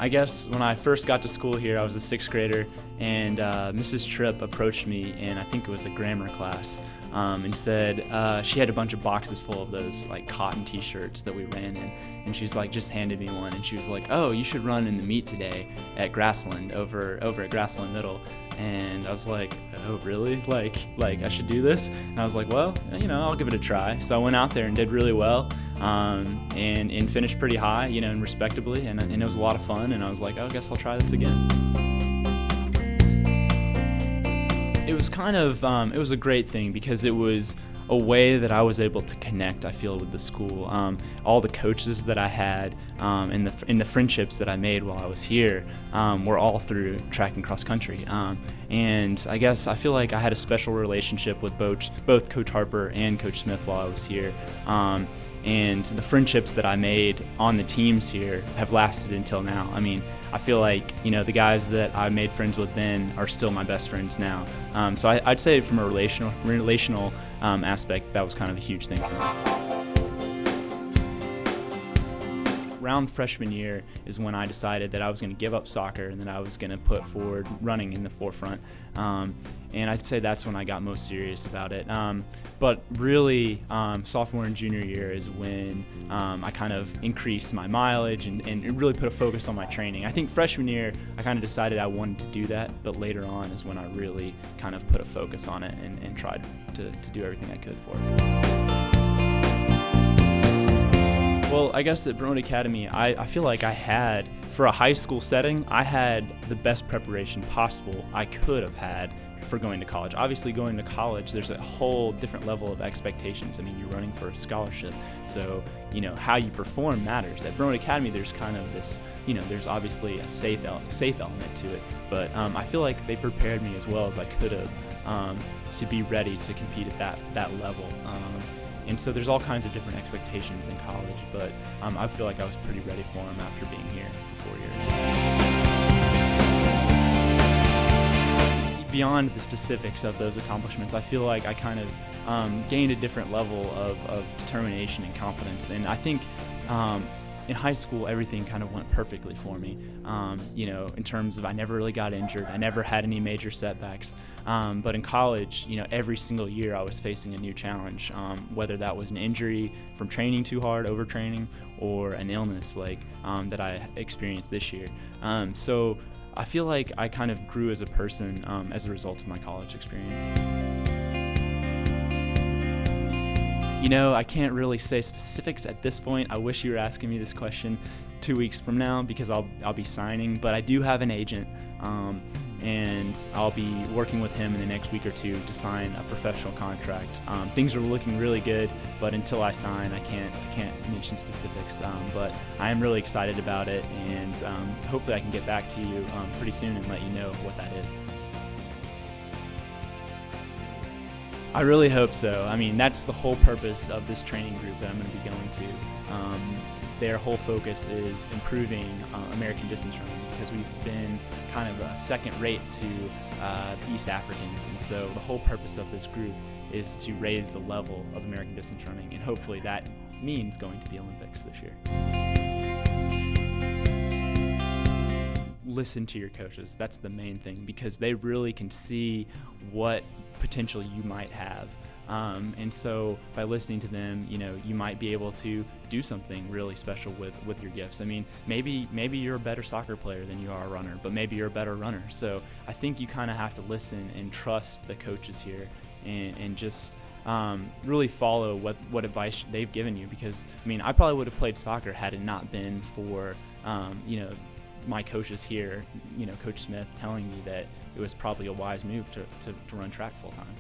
I guess when I first got to school here, I was a sixth grader, and Mrs. Tripp approached me, and I think it was a grammar class, and said she had a bunch of boxes full of those like cotton t-shirts that we ran in, and she's like just handed me one, and she was like, "Oh, you should run in the meet today at Grassland over at Grassland Middle." And I was like, "Oh, really? Like I should do this?" And I was like, "Well, I'll give it a try." So I went out there and did really well, and finished pretty high, and respectably, and it was a lot of fun. And I was like, "Oh, I guess I'll try this again." It was kind of, it was a great thing because it was a way that I was able to connect, I feel, with the school. All the coaches that I had and the friendships that I made while I was here were all through track and cross country. And I guess I feel like I had a special relationship with both Coach Harper and Coach Smith while I was here. And the friendships that I made on the teams here have lasted until now. I mean, I feel like, the guys that I made friends with then are still my best friends now. So I'd say from a relational aspect, that was kind of a huge thing for me. Around freshman year is when I decided that I was going to give up soccer and that I was going to put forward running in the forefront. And I'd say that's when I got most serious about it. But really, sophomore and junior year is when I kind of increased my mileage and really put a focus on my training. I think freshman year, I kind of decided I wanted to do that, but later on is when I really kind of put a focus on it and tried to do everything I could for it. Well, I guess at Brown Academy, I feel like I had, for a high school setting, I had the best preparation possible I could have had for going to college. Obviously, going to college, there's a whole different level of expectations. I mean, you're running for a scholarship, so, how you perform matters. At Brown Academy, there's kind of this, there's obviously a safe element to it, but I feel like they prepared me as well as I could have to be ready to compete at that level. And so there's all kinds of different expectations in college, but I feel like I was pretty ready for them after being here for 4 years. Beyond the specifics of those accomplishments, I feel like I kind of gained a different level of determination and confidence. And I think in high school, everything kind of went perfectly for me, in terms of I never really got injured. I never had any major setbacks. But in college, every single year I was facing a new challenge, whether that was an injury from training too hard, overtraining, or an illness like that I experienced this year. So I feel like I kind of grew as a person as a result of my college experience. I can't really say specifics at this point. I wish you were asking me this question 2 weeks from now because I'll be signing, but I do have an agent, and I'll be working with him in the next week or two to sign a professional contract. Things are looking really good, but until I sign, I can't mention specifics. But I am really excited about it, and hopefully I can get back to you pretty soon and let you know what that is. I really hope so. I mean, that's the whole purpose of this training group that I'm going to be going to. Their whole focus is improving American distance running because we've been kind of second rate to the East Africans. And so the whole purpose of this group is to raise the level of American distance running. And hopefully that means going to the Olympics this year. Listen to your coaches. That's the main thing because they really can see what potential you might have. And so by listening to them, you might be able to do something really special with your gifts. I mean, maybe you're a better soccer player than you are a runner, but maybe you're a better runner. So I think you kind of have to listen and trust the coaches here and just really follow what advice they've given you because, I mean, I probably would have played soccer had it not been for, my coaches here, Coach Smith telling me that it was probably a wise move to run track full time.